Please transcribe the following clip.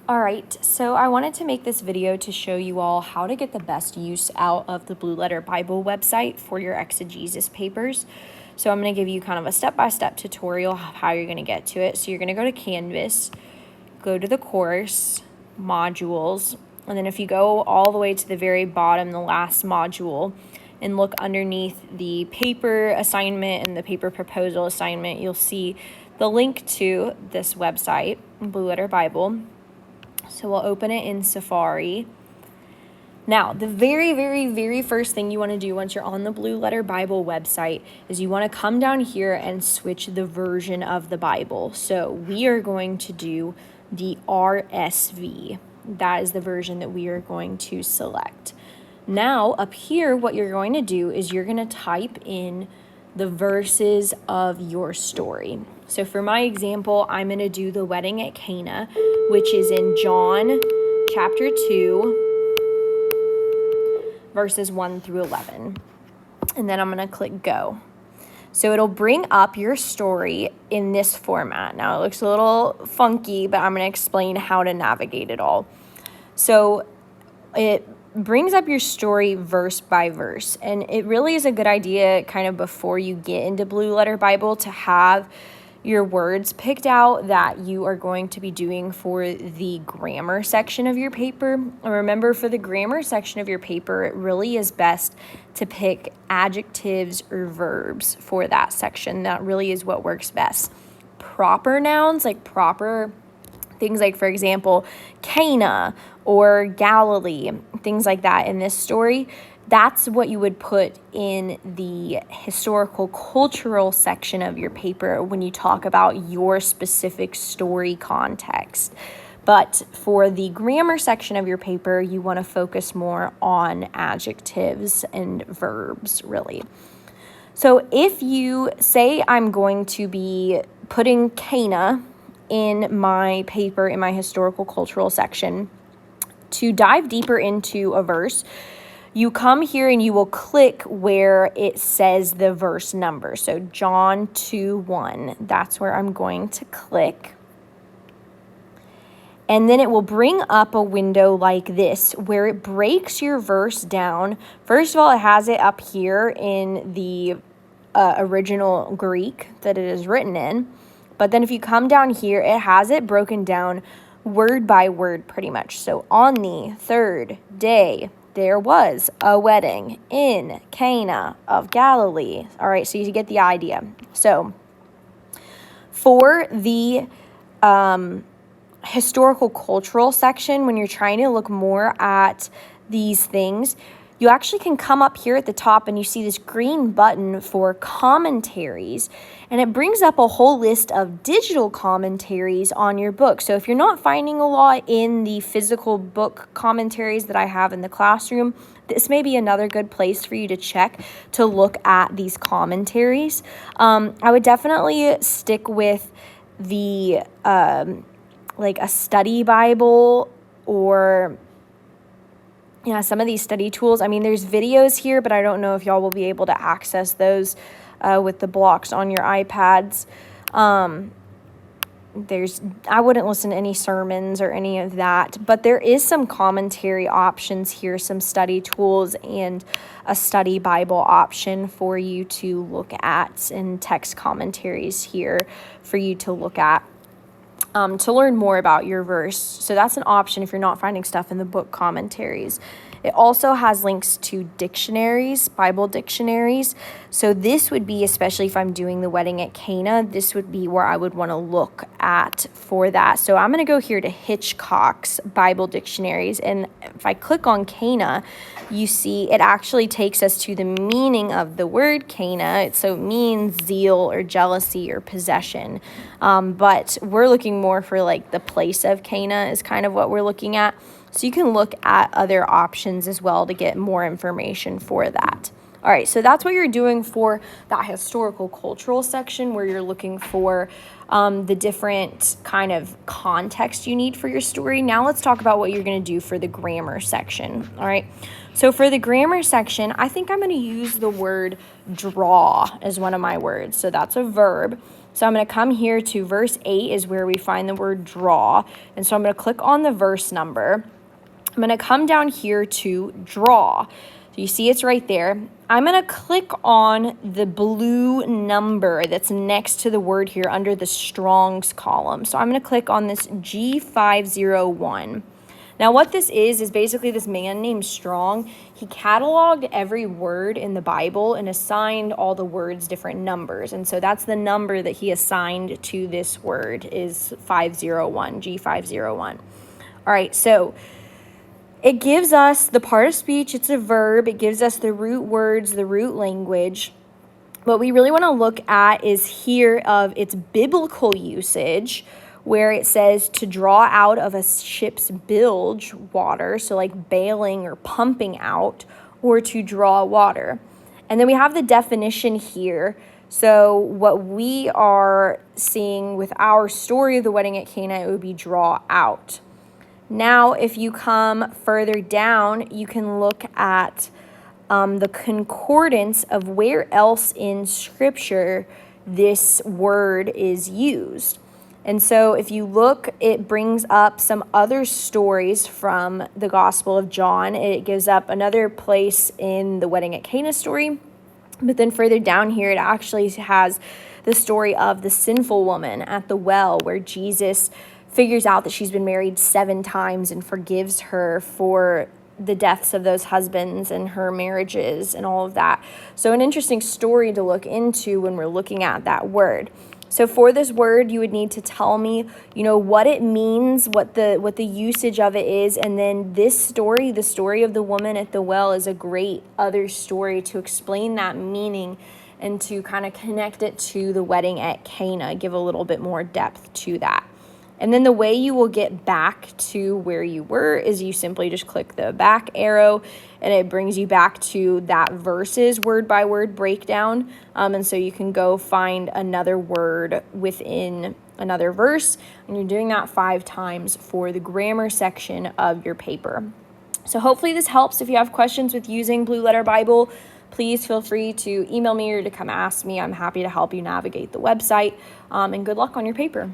All right, so I wanted to make this video to show you all how to get the best use out of the Blue Letter Bible website for your exegesis papers. So I'm going to give you kind of a step-by-step tutorial of how you're going to get to it. So you're going to go to Canvas, go to the course, modules, and then if you go all the way to the very bottom, the last module, and look underneath the paper assignment and the paper proposal assignment, you'll see the link to this website, Blue Letter Bible. So we'll open it in Safari. Now, the very first thing you want to do once you're on the Blue Letter Bible website is you want to come down here and switch the version of the Bible. So we are going to do the RSV. That is the version that we are going to select. Now, up here, what you're going to do is you're going to type in the verses of your story. So for my example, I'm going to do the wedding at Cana, which is in John chapter 2, verses 1 through 11. And then I'm going to click go. So it'll bring up your story in this format. Now it looks a little funky, but I'm going to explain how to navigate it all. So it brings up your story verse by verse, and it really is a good idea kind of before you get into Blue Letter Bible to have your words picked out that you are going to be doing for the grammar section of your paper. And remember, for the grammar section of your paper, it really is best to pick adjectives or verbs for that section. That really is what works best. Proper nouns, like proper things like, for example, Cana or Galilee, things like that in this story, that's what you would put in the historical cultural section of your paper when you talk about your specific story context. But for the grammar section of your paper, you want to focus more on adjectives and verbs, really. So if you say I'm going to be putting Cana in my paper, in my historical cultural section, to dive deeper into a verse, you come here and you will click where it says the verse number. So John 2:1, that's where I'm going to click. And then it will bring up a window like this where it breaks your verse down. First of all, it has it up here in the original Greek that it is written in. But then if you come down here, it has it broken down word by word pretty much. So on the third day, there was a wedding in Cana of Galilee. All right, so you get the idea. So for the historical cultural section, when you're trying to look more at these things, you actually can come up here at the top and you see this green button for commentaries, and it brings up a whole list of digital commentaries on your book. So if you're not finding a lot in the physical book commentaries that I have in the classroom, this may be another good place for you to check to look at these commentaries. I would definitely stick with the like a study Bible or some of these study tools. I mean, there's videos here, but I don't know if y'all will be able to access those with the blocks on your iPads. I wouldn't listen to any sermons or any of that, but there is some commentary options here, some study tools, and a study Bible option for you to look at, and text commentaries here for you to look at. To learn more about your verse. So that's an option if you're not finding stuff in the book commentaries. It also has links to dictionaries, Bible dictionaries. So this would be, especially if I'm doing the wedding at Cana, this would be where I would want to look at for that. So I'm going to go here to Hitchcock's Bible dictionaries. And if I click on Cana, you see it actually takes us to the meaning of the word Cana. So it means zeal or jealousy or possession. But we're looking more for like the place of Cana is kind of what we're looking at. So you can look at other options as well to get more information for that. All right, so that's what you're doing for that historical cultural section where you're looking for the different kind of context you need for your story. Now let's talk about what you're going to do for the grammar section. All right, so for the grammar section, I think I'm going to use the word draw as one of my words. So that's a verb. So I'm going to come here to verse 8 is where we find the word draw. And so I'm going to click on the verse number. I'm going to come down here to draw. So you see it's right there. I'm going to click on the blue number that's next to the word here under the Strong's column. So I'm going to click on this G501. Now what this is basically this man named Strong. He cataloged every word in the Bible and assigned all the words different numbers. And so that's the number that he assigned to this word is 501, G501. All right, so it gives us the part of speech, it's a verb, it gives us the root words, the root language. What we really want to look at is here of its biblical usage, where it says to draw out of a ship's bilge water, so like bailing or pumping out, or to draw water. And then we have the definition here. So what we are seeing with our story of the wedding at Cana, it would be draw out. Now, if you come further down, you can look at the concordance of where else in Scripture this word is used. And so if you look, it brings up some other stories from the Gospel of John. It gives up another place in the wedding at Cana story. But then further down here, it actually has the story of the sinful woman at the well, where Jesus figures out that she's been married 7 times and forgives her for the deaths of those husbands and her marriages and all of that. So an interesting story to look into when we're looking at that word. So for this word, you would need to tell me, what it means, what the usage of it is. And then this story, the story of the woman at the well, is a great other story to explain that meaning and to kind of connect it to the wedding at Cana, give a little bit more depth to that. And then the way you will get back to where you were is you simply just click the back arrow and it brings you back to that verses word by word breakdown. And so you can go find another word within another verse, and you're doing that 5 times for the grammar section of your paper. So hopefully this helps. If you have questions with using Blue Letter Bible, please feel free to email me or to come ask me. I'm happy to help you navigate the website, and good luck on your paper.